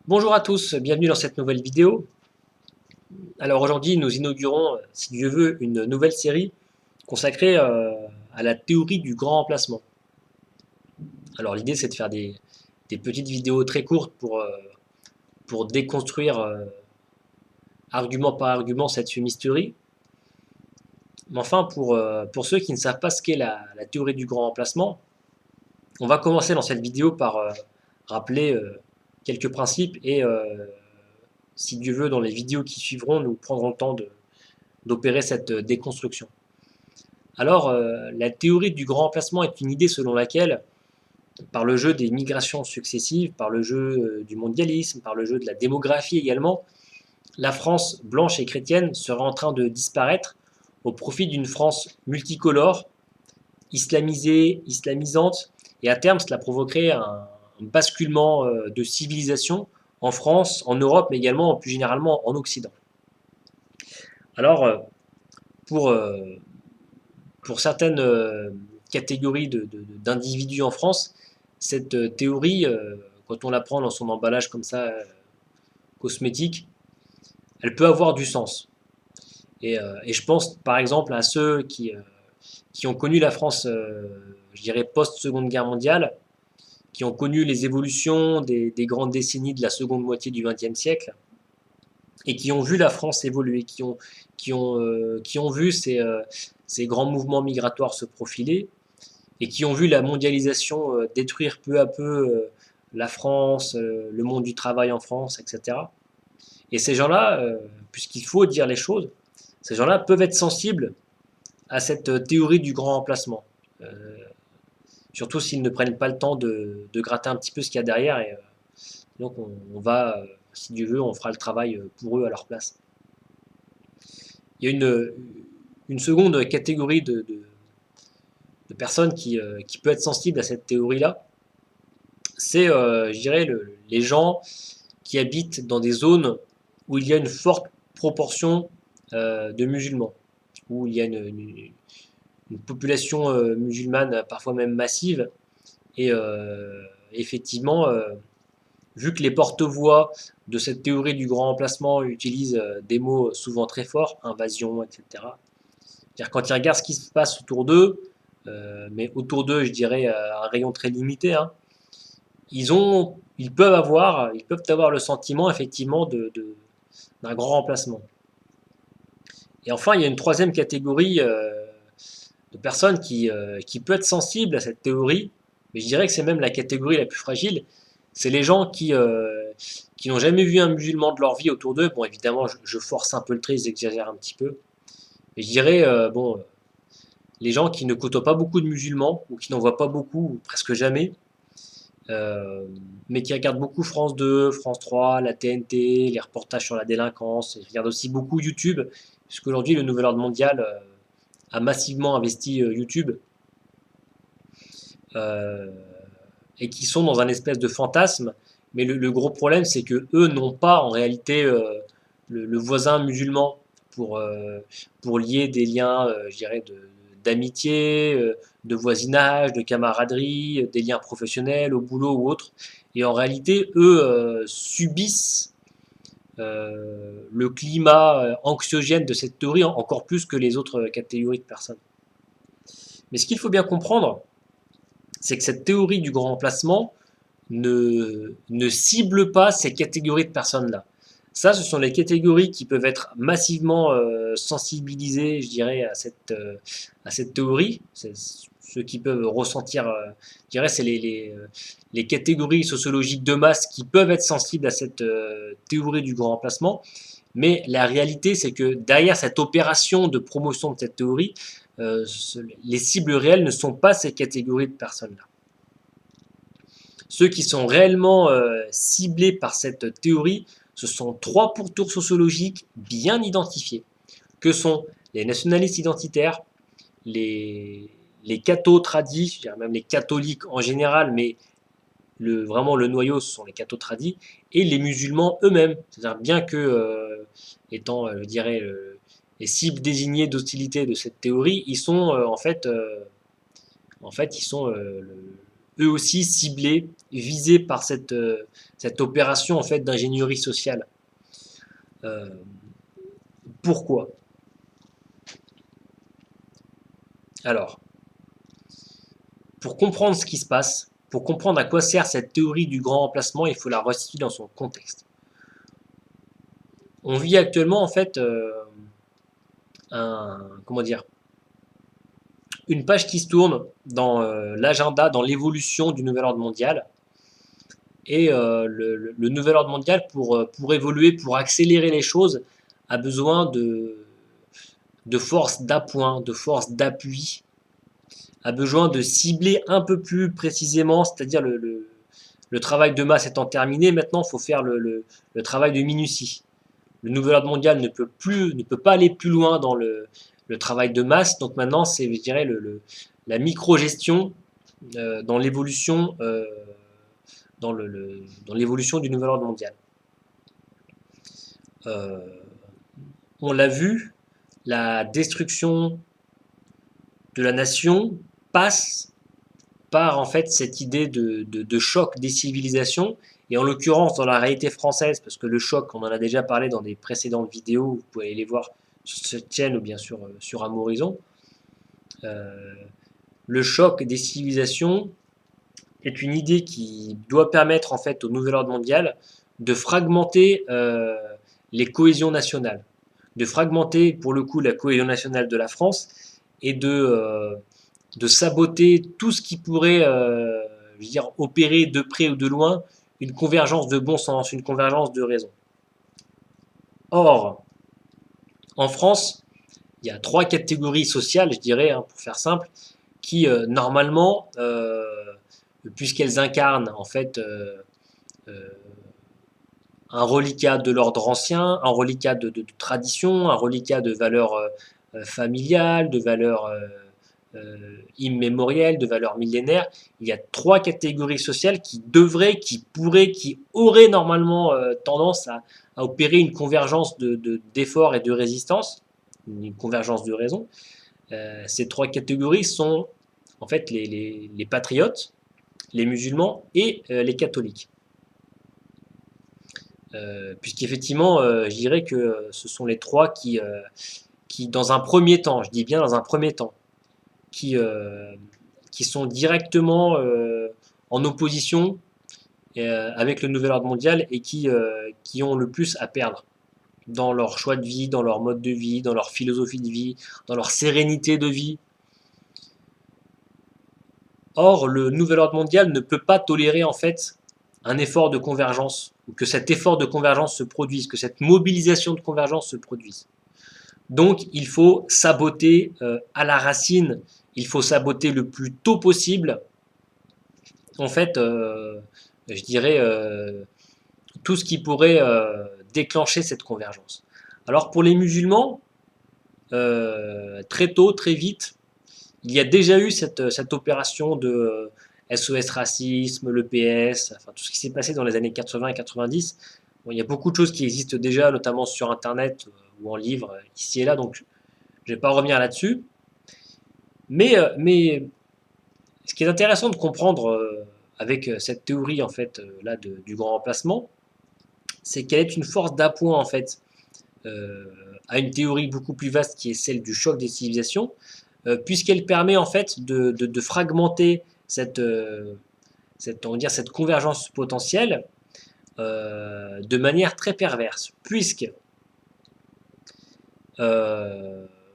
Bonjour à tous, bienvenue dans cette nouvelle vidéo. Alors aujourd'hui, nous inaugurons, si Dieu veut, une nouvelle série consacrée à la théorie du grand remplacement. Alors l'idée, c'est de faire des petites vidéos très courtes pour déconstruire argument par argument cette fumisterie. Mais enfin, pour ceux qui ne savent pas ce qu'est la théorie du grand remplacement, on va commencer dans cette vidéo par rappeler quelques principes et si Dieu veut, dans les vidéos qui suivront, nous prendrons le temps d'opérer cette déconstruction. Alors, la théorie du grand remplacement est une idée selon laquelle, par le jeu des migrations successives, par le jeu du mondialisme, par le jeu de la démographie également, la France blanche et chrétienne serait en train de disparaître au profit d'une France multicolore, islamisée, islamisante, et à terme cela provoquerait un basculement de civilisation en France, en Europe, mais également plus généralement en Occident. Alors, pour, euh, pour certaines catégories d'individus en France, cette théorie, quand on la prend dans son emballage comme ça, cosmétique, elle peut avoir du sens. Et je pense par exemple à ceux qui ont connu la France, je dirais, post-Seconde Guerre mondiale, qui ont connu les évolutions des grandes décennies de la seconde moitié du XXe siècle, et qui ont vu la France évoluer, qui ont vu ces grands mouvements migratoires se profiler, et qui ont vu la mondialisation détruire peu à peu la France, le monde du travail en France, etc. Et ces gens-là, puisqu'il faut dire les choses, ces gens-là peuvent être sensibles à cette théorie du grand remplacement. Euh, Surtout s'ils ne prennent pas le temps de gratter un petit peu ce qu'il y a derrière. Et donc on va, si Dieu veut, on fera le travail pour eux à leur place. Il y a une seconde catégorie de personnes qui peut être sensible à cette théorie-là, c'est, je dirais, les gens qui habitent dans des zones où il y a une forte proportion de musulmans, où il y a une population musulmane parfois même massive. Et effectivement, vu que les porte-voix de cette théorie du grand remplacement utilisent des mots souvent très forts, invasion, etc. C'est-à-dire quand ils regardent ce qui se passe autour d'eux, mais autour d'eux, je dirais, un rayon très limité, hein, ils peuvent avoir le sentiment effectivement d'un grand remplacement. Et enfin, il y a une troisième catégorie de personnes qui peut être sensible à cette théorie, mais je dirais que c'est même la catégorie la plus fragile. C'est les gens qui n'ont jamais vu un musulman de leur vie autour d'eux. Bon, évidemment, je force un peu le trait, j'exagère un petit peu. Mais je dirais, bon, les gens qui ne côtoient pas beaucoup de musulmans, ou qui n'en voient pas beaucoup, ou presque jamais, euh, mais qui regardent beaucoup France 2, France 3, la TNT, les reportages sur la délinquance. Ils regardent aussi beaucoup YouTube, puisqu'aujourd'hui, le nouvel ordre mondial a massivement investi YouTube, euh, et qui sont dans un espèce de fantasme. Mais le gros problème, c'est que eux n'ont pas en réalité le voisin musulman pour, euh, pour lier des liens, je dirais, d'amitié, de voisinage, de camaraderie, des liens professionnels au boulot ou autre. Et en réalité, eux subissent le climat anxiogène de cette théorie encore plus que les autres catégories de personnes. Mais ce qu'il faut bien comprendre, c'est que cette théorie du grand remplacement ne cible pas ces catégories de personnes-là. Ça, ce sont les catégories qui peuvent être massivement sensibilisées, je dirais, à cette théorie. C'est ceux qui peuvent ressentir, je dirais, c'est les catégories sociologiques de masse qui peuvent être sensibles à cette théorie du grand remplacement. Mais la réalité, c'est que derrière cette opération de promotion de cette théorie, euh, les cibles réelles ne sont pas ces catégories de personnes-là. Ceux qui sont réellement ciblés par cette théorie, ce sont trois pourtours sociologiques bien identifiés, que sont les nationalistes identitaires, les cathos tradis, je dirais même les catholiques en général, mais vraiment le noyau, ce sont les cathos tradis, et les musulmans eux-mêmes. C'est-à-dire bien que, étant, je dirais, les cibles désignées d'hostilité de cette théorie, ils sont en fait, ils sont eux aussi ciblés, visés par cette opération en fait d'ingénierie sociale. Euh, Pourquoi? Alors, pour comprendre ce qui se passe, pour comprendre à quoi sert cette théorie du grand remplacement, il faut la resituer dans son contexte. On vit actuellement en fait comment dire, une page qui se tourne dans l'agenda, dans l'évolution du nouvel ordre mondial. Et le nouvel ordre mondial, pour évoluer, pour accélérer les choses, a besoin de force d'appoint, de force d'appui, a besoin de cibler un peu plus précisément, c'est-à-dire le travail de masse étant terminé, maintenant il faut faire le travail de minutie. Le nouvel ordre mondial ne peut pas aller plus loin dans le travail de masse, donc maintenant c'est, je dirais, la micro-gestion dans l'évolution dans l'évolution du nouvel ordre mondial. Euh, on l'a vu, la destruction de la nation passe par en fait cette idée de choc des civilisations, et en l'occurrence dans la réalité française, parce que le choc, on en a déjà parlé dans des précédentes vidéos, vous pouvez aller les voir sur cette chaîne ou bien sûr sur Amorizon. Euh, le choc des civilisations est une idée qui doit permettre en fait au nouvel ordre mondial de fragmenter les cohésions nationales, de fragmenter pour le coup la cohésion nationale de la France et de saboter tout ce qui pourrait je veux dire, opérer de près ou de loin une convergence de bon sens, une convergence de raison. Or, en France, il y a trois catégories sociales, je dirais, hein, pour faire simple, qui normalement, puisqu'elles incarnent en fait euh, un reliquat de l'ordre ancien, un reliquat de tradition, un reliquat de valeurs familiales, de valeurs immémorielles, de valeurs millénaires. Il y a trois catégories sociales qui devraient, qui pourraient, qui auraient normalement tendance à opérer une convergence d'efforts et de résistance, une convergence de raison. Ces trois catégories sont en fait les patriotes, les musulmans et les catholiques. Puisqu'effectivement, je dirais que ce sont les trois qui, dans un premier temps, je dis bien dans un premier temps, qui, euh, qui sont directement en opposition avec le nouvel ordre mondial et qui ont le plus à perdre dans leur choix de vie, dans leur mode de vie, dans leur philosophie de vie, dans leur sérénité de vie. Or, le nouvel ordre mondial ne peut pas tolérer en fait un effort de convergence, ou que cet effort de convergence se produise, que cette mobilisation de convergence se produise. Donc, il faut saboter à la racine, il faut saboter le plus tôt possible, en fait, je dirais, tout ce qui pourrait déclencher cette convergence. Alors, pour les musulmans, très tôt, très vite, il y a déjà eu cette opération de SOS Racisme, l'EPS, enfin, tout ce qui s'est passé dans les années 80 et 90. Bon, il y a beaucoup de choses qui existent déjà, notamment sur Internet ou en livre, ici et là, donc je ne vais pas revenir là-dessus. Mais ce qui est intéressant de comprendre avec cette théorie en fait là du grand remplacement, c'est qu'elle est une force d'appoint en fait euh, à une théorie beaucoup plus vaste qui est celle du choc des civilisations, puisqu'elle permet en fait de fragmenter on va dire, cette convergence potentielle de manière très perverse, puisque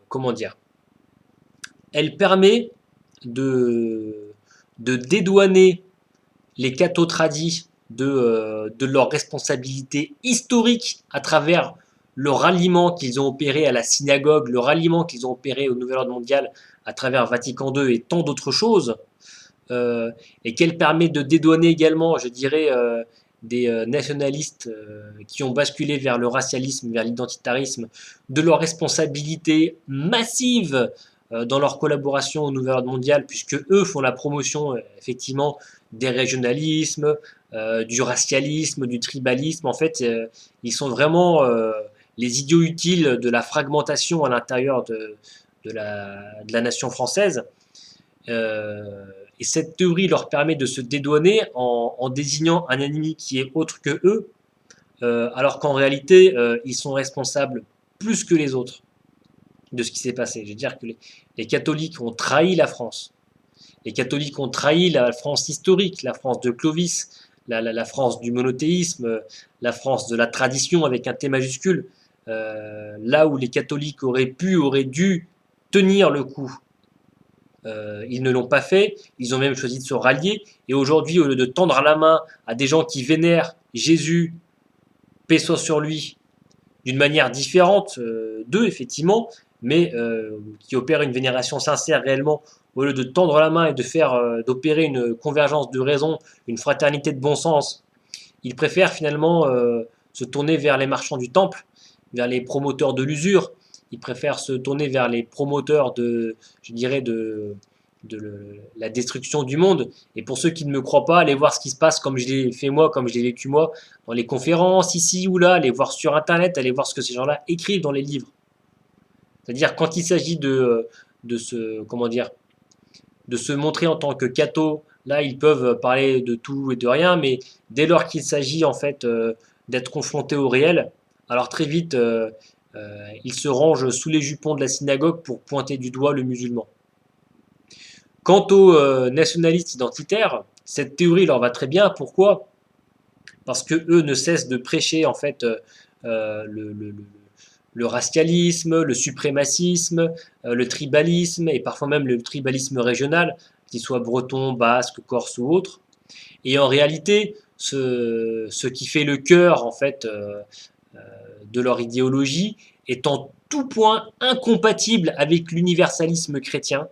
comment dire, elle permet de, de dédouaner les cathos tradis de leur responsabilité historique à travers le ralliement qu'ils ont opéré à la synagogue, le ralliement qu'ils ont opéré au Nouvel Ordre Mondial à travers Vatican II et tant d'autres choses, et qu'elle permet de dédouaner également, je dirais, des nationalistes qui ont basculé vers le racialisme, vers l'identitarisme, de leur responsabilité massive dans leur collaboration au Nouvel Ordre Mondial, puisque eux font la promotion effectivement des régionalismes, du racialisme, du tribalisme. En fait, ils sont vraiment les idiots utiles de la fragmentation à l'intérieur de la nation française. Euh, Et cette théorie leur permet de se dédouaner en désignant un ennemi qui est autre que eux, alors qu'en réalité, ils sont responsables plus que les autres de ce qui s'est passé. Je veux dire que les catholiques ont trahi la France. Les catholiques ont trahi la France historique, la France de Clovis, la France du monothéisme, la France de la tradition avec un T majuscule. Là où les catholiques auraient dû tenir le coup, ils ne l'ont pas fait. Ils ont même choisi de se rallier. Et aujourd'hui, au lieu de tendre la main à des gens qui vénèrent Jésus, paix soit sur lui, d'une manière différente d'eux, effectivement, mais qui opèrent une vénération sincère réellement, au lieu de tendre la main et de faire d'opérer une convergence de raison, une fraternité de bon sens, ils préfèrent finalement se tourner vers les marchands du temple, vers les promoteurs de l'usure. Ils préfèrent se tourner vers les promoteurs je dirais, la destruction du monde. Et pour ceux qui ne me croient pas, allez voir ce qui se passe comme je l'ai fait moi, comme je l'ai vécu moi, dans les conférences, ici ou là, allez voir sur Internet, allez voir ce que ces gens-là écrivent dans les livres. C'est-à-dire quand il s'agit comment dire, de se montrer en tant que catho, là ils peuvent parler de tout et de rien, mais dès lors qu'il s'agit en fait d'être confronté au réel, alors très vite ils se rangent sous les jupons de la synagogue pour pointer du doigt le musulman. Quant aux nationalistes identitaires, cette théorie leur va très bien. Pourquoi? Parce que eux ne cessent de prêcher en fait euh, le, le, le racialisme, le suprémacisme, le tribalisme et parfois même le tribalisme régional, qu'il soit breton, basque, corse ou autre. Et en réalité, ce qui fait le cœur en fait de leur idéologie est en tout point incompatible avec l'universalisme chrétien,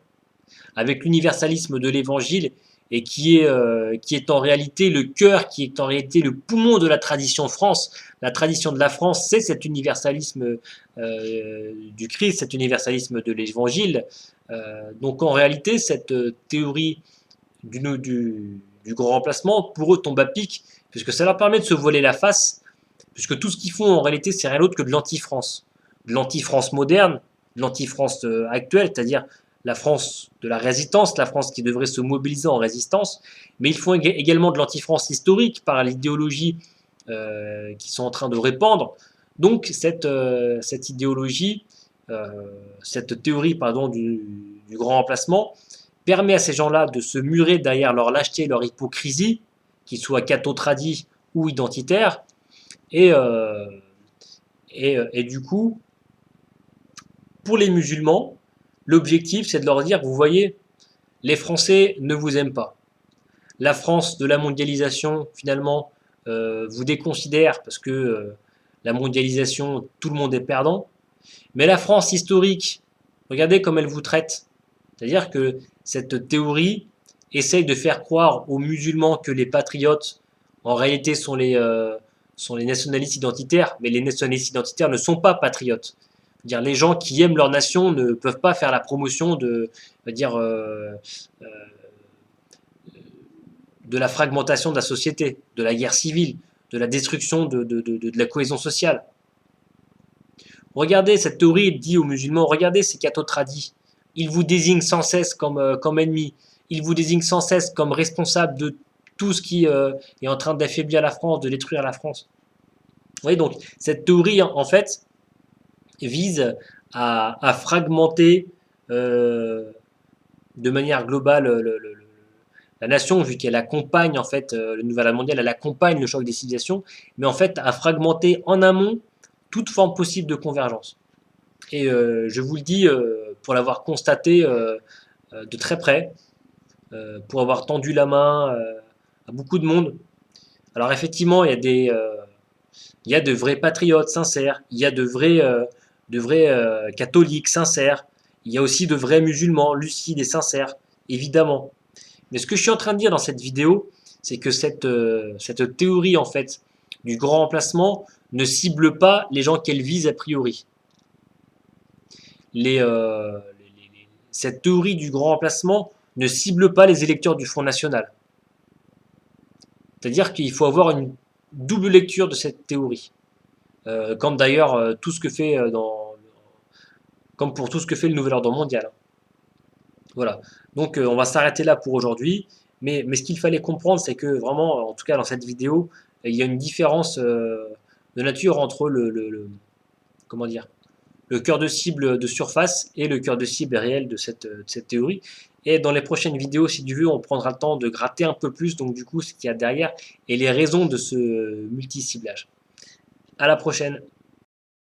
avec l'universalisme de l'évangile et qui est en réalité le cœur, qui est en réalité le poumon de la tradition France. La tradition de la France, c'est cet universalisme du Christ, cet universalisme de l'évangile. Donc en réalité, cette théorie du grand remplacement, pour eux, tombe à pic, puisque ça leur permet de se voiler la face, puisque tout ce qu'ils font en réalité, c'est rien d'autre que de l'anti-France. De l'anti-France moderne, de l'anti-France actuelle, c'est-à-dire la France de la résistance, la France qui devrait se mobiliser en résistance, mais ils font également de l'anti-France historique par l'idéologie qu'ils sont en train de répandre. Donc cette idéologie, euh, cette théorie pardon, du grand remplacement permet à ces gens-là de se murer derrière leur lâcheté, leur hypocrisie, qu'ils soient catho-tradis ou identitaires, et, euh, et du coup, pour les musulmans, l'objectif, c'est de leur dire, vous voyez, les Français ne vous aiment pas. La France de la mondialisation, finalement, vous déconsidère parce que la mondialisation, tout le monde est perdant. Mais la France historique, regardez comme elle vous traite. C'est-à-dire que cette théorie essaye de faire croire aux musulmans que les patriotes, en réalité, sont les nationalistes identitaires, mais les nationalistes identitaires ne sont pas patriotes. Dire les gens qui aiment leur nation ne peuvent pas faire la promotion euh, de la fragmentation de la société, de la guerre civile, de la destruction de la cohésion sociale. Regardez cette théorie dit aux musulmans, regardez ces cathos tradis, ils vous désignent sans cesse comme ennemis, ils vous désignent sans cesse comme responsable de tout ce qui est en train d'affaiblir la France, de détruire la France. Vous voyez donc, cette théorie en fait vise à fragmenter de manière globale la nation, vu qu'elle accompagne en fait le nouvel ère mondial, elle accompagne le choc des civilisations, mais en fait à fragmenter en amont toute forme possible de convergence. Et je vous le dis pour l'avoir constaté de très près, pour avoir tendu la main à beaucoup de monde. Alors effectivement, il y a de vrais patriotes sincères, il y a de vrais catholiques sincères, il y a aussi de vrais musulmans lucides et sincères, évidemment. Mais ce que je suis en train de dire dans cette vidéo, c'est que cette théorie en fait du grand remplacement ne cible pas les gens qu'elle vise a priori. Cette théorie du grand remplacement ne cible pas les électeurs du Front National. C'est-à-dire qu'il faut avoir une double lecture de cette théorie. Comme d'ailleurs tout ce que fait comme pour tout ce que fait le nouvel ordre mondial. Voilà. Donc on va s'arrêter là pour aujourd'hui. Mais ce qu'il fallait comprendre, c'est que vraiment, en tout cas dans cette vidéo, il y a une différence de nature entre comment dire, le cœur de cible de surface et le cœur de cible réel de cette théorie. Et dans les prochaines vidéos, si tu veux, on prendra le temps de gratter un peu plus, donc du coup, ce qu'il y a derrière et les raisons de ce multi-ciblage. À la prochaine!